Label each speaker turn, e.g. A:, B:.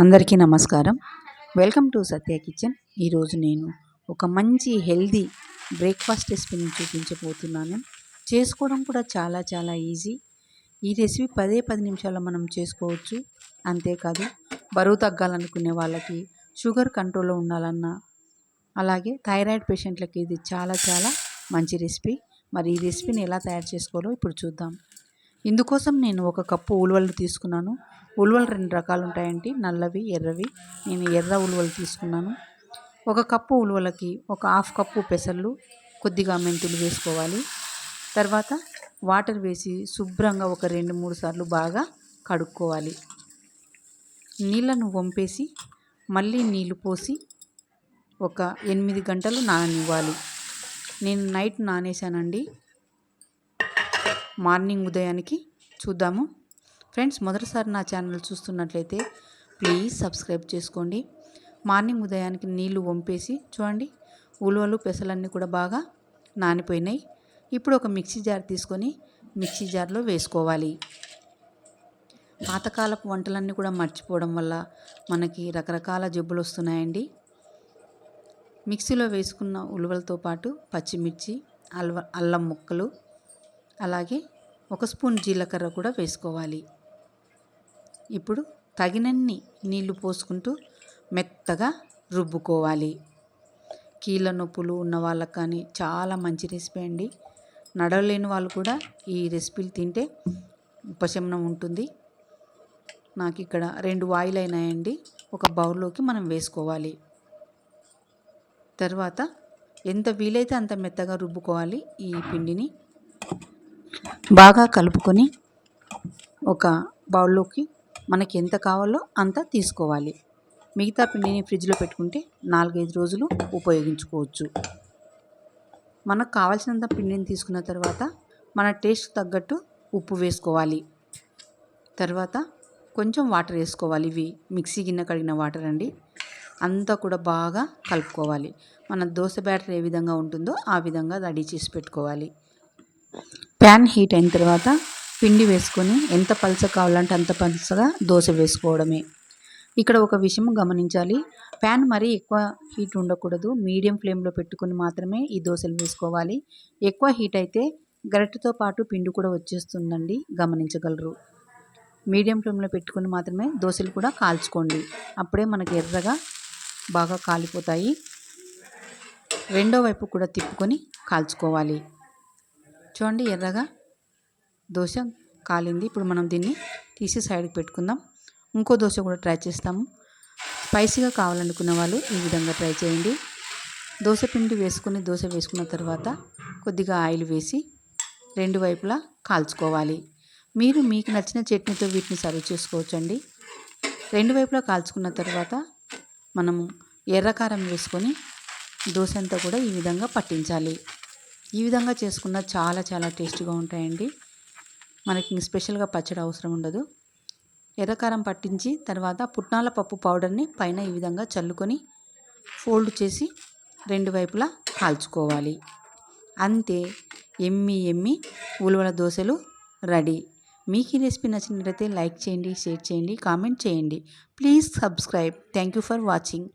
A: అందరికీ నమస్కారం. Welcome to Satya kitchen. ఈరోజు నేను ఒక మంచి హెల్దీ బ్రేక్ఫాస్ట్ రెసిపీని చూపించబోతున్నాను. చేసుకోవడం కూడా చాలా ఈజీ. ఈ రెసిపీ 10 నిమిషాల్లో మనం చేసుకోవచ్చు. అంతేకాదు, బరువు తగ్గాలనుకునే వాళ్ళకి, షుగర్ కంట్రోల్లో ఉండాలన్నా, అలాగే థైరాయిడ్ పేషెంట్లకి ఇది చాలా మంచి రెసిపీ. మరి ఈ రెసిపీని ఎలా తయారు చేసుకోవాలో ఇప్పుడు చూద్దాం. ఇందుకోసం నేను 1 కప్పు ఉలువలు తీసుకున్నాను. ఉలువలు 2 రకాలు ఉంటాయండి, నల్లవి, ఎర్రవి. నేను ఎర్ర ఉలువలు తీసుకున్నాను. 1 కప్పు ఉలువలకి 1/2 కప్పు పెసర్లు, కొద్దిగా మెంతులు వేసుకోవాలి. తర్వాత వాటర్ వేసి శుభ్రంగా ఒక 2-3 సార్లు బాగా కడుక్కోవాలి. నీళ్ళను వంపేసి మళ్ళీ నీళ్లు పోసి ఒక 8 గంటలు నాననివ్వాలి. నేను నైట్ నానేసానండి. మార్నింగ్ ఉదయానికి చూద్దాము. ఫ్రెండ్స్, మొదటిసారి నా ఛానల్ చూస్తున్నట్లయితే ప్లీజ్ సబ్స్క్రైబ్ చేసుకోండి. మార్నింగ్ ఉదయానికి నీళ్లు వంపేసి చూడండి, ఉలువలు పెసలన్నీ కూడా బాగా నానిపోయినాయి. ఇప్పుడు ఒక మిక్సీ జార్ తీసుకొని మిక్సీ జార్లో వేసుకోవాలి. పాతకాలపు వంటలన్నీ కూడా మర్చిపోవడం వల్ల మనకి రకరకాల జబ్బులు వస్తున్నాయండి. మిక్సీలో వేసుకున్న ఉలువలతో పాటు పచ్చిమిర్చి, అల్లం ముక్కలు, అలాగే 1 స్పూన్ జీలకర్ర కూడా వేసుకోవాలి. ఇప్పుడు తగినన్ని నీళ్లు పోసుకుంటూ మెత్తగా రుబ్బుకోవాలి. కీళ్ళ నొప్పులు ఉన్న వాళ్ళకి కానీ చాలా మంచి రెసిపీ అండి. నడవలేని వాళ్ళు కూడా ఈ రెసిపీలు తింటే ఉపశమనం ఉంటుంది. నాకు ఇక్కడ 2 వాయిలు అయినాయండి. ఒక బౌల్లోకి మనం వేసుకోవాలి. తర్వాత ఎంత వీలైతే అంత మెత్తగా రుబ్బుకోవాలి. ఈ పిండిని బాగా కలుపుకొని ఒక బౌల్లోకి మనకి ఎంత కావాలో అంత తీసుకోవాలి. మిగతా పిండిని ఫ్రిడ్జ్లో పెట్టుకుంటే 4-5 రోజులు ఉపయోగించుకోవచ్చు. మనకు కావాల్సినంత పిండిని తీసుకున్న తర్వాత మన టేస్ట్ తగ్గట్టు ఉప్పు వేసుకోవాలి. తర్వాత కొంచెం వాటర్ వేసుకోవాలి. ఇవి మిక్సీ గిన్నె కడిగిన వాటర్ అండి. అంతా కూడా బాగా కలుపుకోవాలి. మన దోశ బ్యాటర్ ఏ విధంగా ఉంటుందో ఆ విధంగా రెడీ చేసి పెట్టుకోవాలి. ప్యాన్ హీట్ అయిన తర్వాత పిండి వేసుకొని ఎంత పలుచగా కావాలంటే అంత పలుచగా దోశ వేసుకోవడమే. ఇక్కడ ఒక విషయం గమనించాలి, ప్యాన్ మరీ ఎక్కువ హీట్ ఉండకూడదు. మీడియం ఫ్లేమ్లో పెట్టుకొని మాత్రమే ఈ దోశలు వేసుకోవాలి. ఎక్కువ హీట్ అయితే గరిటెతో పాటు పిండి కూడా వచ్చేస్తుందండి, గమనించగలరు. మీడియం ఫ్లేమ్లో పెట్టుకొని మాత్రమే దోశలు కూడా కాల్చుకోండి. అప్పుడే మనకి ఎర్రగా బాగా కాలిపోతాయి. రెండో వైపు కూడా తిప్పుకొని కాల్చుకోవాలి. చూడండి, ఎర్రగా దోశ కాలింది. ఇప్పుడు మనం దీన్ని తీసి సైడ్కి పెట్టుకుందాం. ఇంకో దోశ కూడా ట్రై చేస్తాము. స్పైసీగా కావాలనుకున్న వాళ్ళు ఈ విధంగా ట్రై చేయండి. దోశ పిండి వేసుకుని దోశ వేసుకున్న తర్వాత కొద్దిగా ఆయిల్ వేసి 2 వైపులా కాల్చుకోవాలి. మీకు నచ్చిన చట్నీతో వీటిని సర్వ్ చేసుకోవచ్చండి. 2 వైపులా కాల్చుకున్న తర్వాత మనము ఎర్రకారం వేసుకొని దోశ అంతా కూడా ఈ విధంగా పట్టించాలి. ఈ విధంగా చేసుకున్న చాలా టేస్టీగా ఉంటాయండి. మనకి స్పెషల్గా పచ్చడి అవసరం ఉండదు. ఎర్రకారం పట్టించి తర్వాత పుట్నాల పప్పు పౌడర్ని పైన ఈ విధంగా చల్లుకొని ఫోల్డ్ చేసి 2 వైపులా కాల్చుకోవాలి. అంతే, ఎమ్మి ఉలువల దోశలు రెడీ. మీకు ఈ రెసిపీ నచ్చినట్లయితే లైక్ చేయండి, షేర్ చేయండి, కామెంట్ చేయండి. Please subscribe. Thank you for watching.